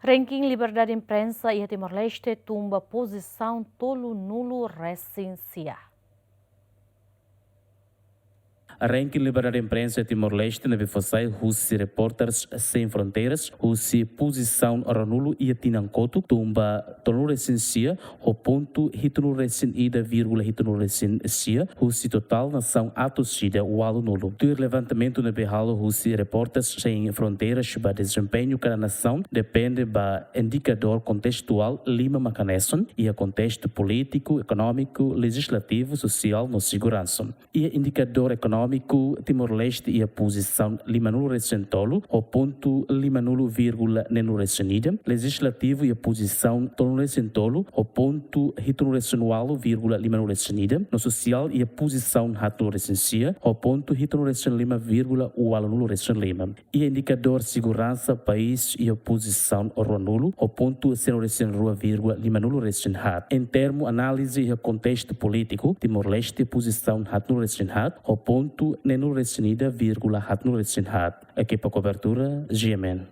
Ranking Liberdade Imprensa iha Timor-Leste tumba posisaun tolu nulo recensia. A ranking Liberdade Imprensa Timor-Leste neve fazer os repórteres sem fronteiras, os posisaun ranulo iha tinankotu tumba tolu recensia, o ponto hitunu recen ida vírgula hitunu recen sia, os total nação atossida o alu nulo. Do levantamento neve halo os repórteres sem fronteiras ba desempenho cada nação depende ba indicador contextual lima macanesson e a contexto político, econômico, legislativo, social no segurança. E indicador econômico Timor-Leste e a posição limanulo recentolo, o ponto limanulo vírgula nenu recenida, legislativo e a posição tonu recentolo, o ponto hitunu recenualo vírgula limanulo recenida, no social e a posição hatulo recencia, o ponto hitunu recen lima vírgula o alunulo recen lima. E indicador segurança país e a posição oronulo, o ponto seno recen rua vírgula limanulo recen hat. Em termo análise e contexto político, Timor-Leste posição hatulo recen hat, o ponto nenu recenida vírgula hatulo recen hat. Aqui para cobertura, GMN.